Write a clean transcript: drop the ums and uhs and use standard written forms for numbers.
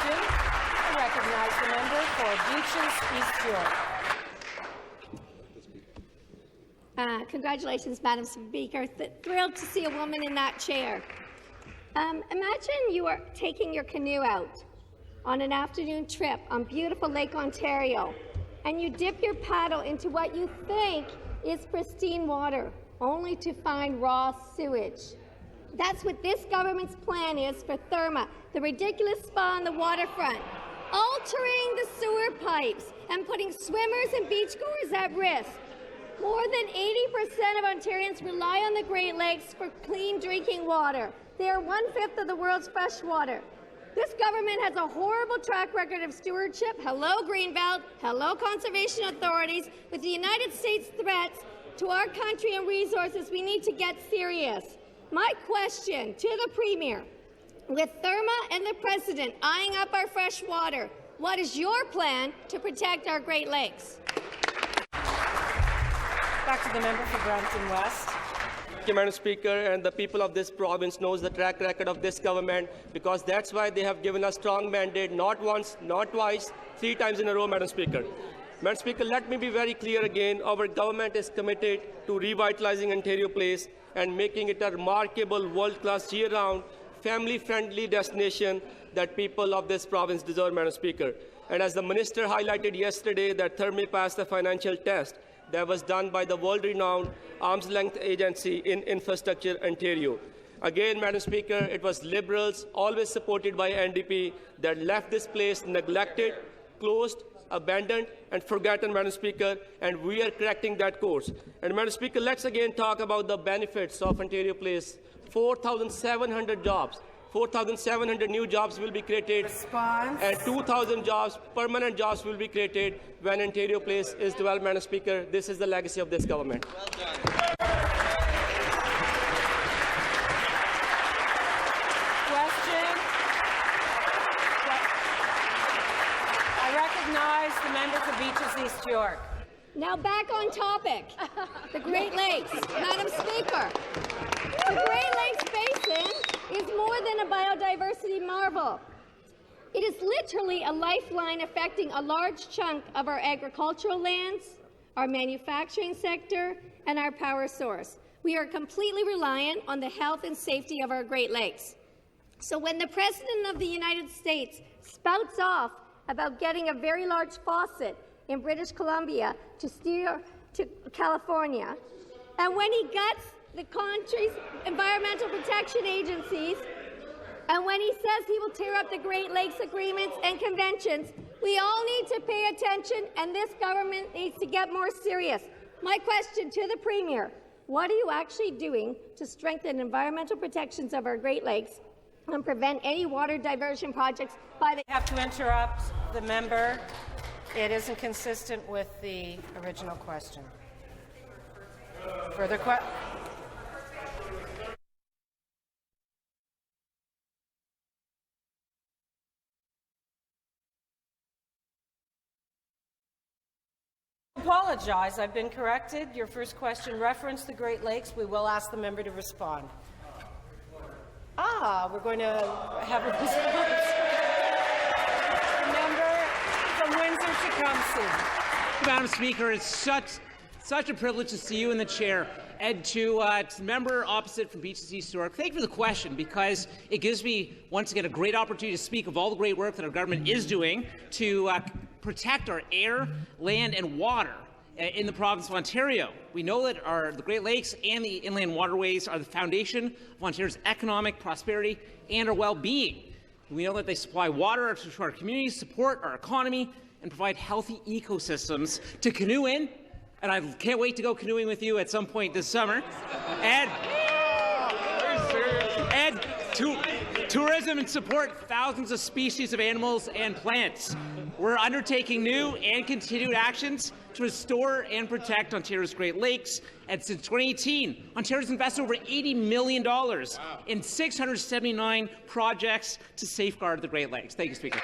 question. I recognize the member for Beaches East York. Congratulations, Madam Speaker. Thrilled to see a woman in that chair. Imagine you are taking your canoe out on an afternoon trip on beautiful Lake Ontario, and you dip your paddle into what you think is pristine water, only to find raw sewage. That's what this government's plan is for Therma, the ridiculous spa on the waterfront, altering the sewer pipes and putting swimmers and beachgoers at risk. More than 80% of Ontarians rely on the Great Lakes for clean drinking water. They are 1/5 of the world's fresh water. This government has a horrible track record of stewardship. Hello, Greenbelt. Hello, conservation authorities. With the United States threats to our country and resources, we need to get serious. My question to the Premier, with Therma and the President eyeing up our fresh water, what is your plan to protect our Great Lakes? Back to the member for Brampton West. Thank you, Madam Speaker, and the people of this province knows the track record of this government, because that's why they have given us strong mandate, not once, not twice, 3 times in a row, Madam Speaker. Madam Speaker, let me be very clear again. Our government is committed to revitalizing Ontario Place and making it a remarkable, world-class, year-round, family-friendly destination that people of this province deserve, Madam Speaker. And as the Minister highlighted yesterday, that Therma passed the financial test that was done by the world-renowned arm's-length agency in Infrastructure Ontario. Again, Madam Speaker, it was Liberals, always supported by NDP, that left this place neglected, closed, abandoned and forgotten, Madam Speaker, and we are correcting that course. And, Madam Speaker, let's again talk about the benefits of Ontario Place. 4,700 jobs. 4,700 new jobs will be created. Response. And 2,000 jobs, permanent jobs, will be created when Ontario Place is developed, Madam Speaker. This is the legacy of this government. Well done. Question. I recognize the member for Beaches East York. Now back on topic. The Great Lakes. Madam Speaker, the Great Lakes Basin is more than a biodiversity marvel. It is literally a lifeline affecting a large chunk of our agricultural lands, our manufacturing sector, and our power source. We are completely reliant on the health and safety of our Great Lakes. So when the President of the United States spouts off about getting a very large faucet in British Columbia to steer to California, and when he guts the country's environmental protection agencies, and when he says he will tear up the Great Lakes agreements and conventions, we all need to pay attention, and this government needs to get more serious. My question to the Premier, what are you actually doing to strengthen environmental protections of our Great Lakes and prevent any water diversion projects by the— I have to interrupt the member. It isn't consistent with the original question. Further question? Apologize. I've been corrected. Your first question referenced the Great Lakes. We will ask the member to respond. We're going to have a response. The member from Windsor-Tecumseh. Madam Speaker, it's such a privilege to see you in the chair. And to the member opposite from Beaches East York, thank you for the question, because it gives me once again a great opportunity to speak of all the great work that our government is doing to protect our air, land and water in the province of Ontario. We know that the Great Lakes and the inland waterways are the foundation of Ontario's economic prosperity and our well-being. We know that they supply water to our communities, support our economy, and provide healthy ecosystems to canoe in. And I can't wait to go canoeing with you at some point this summer. And tourism and support thousands of species of animals and plants. We're undertaking new and continued actions to restore and protect Ontario's Great Lakes. And since 2018, Ontario's invested over $80 million in 679 projects to safeguard the Great Lakes. Thank you, Speaker.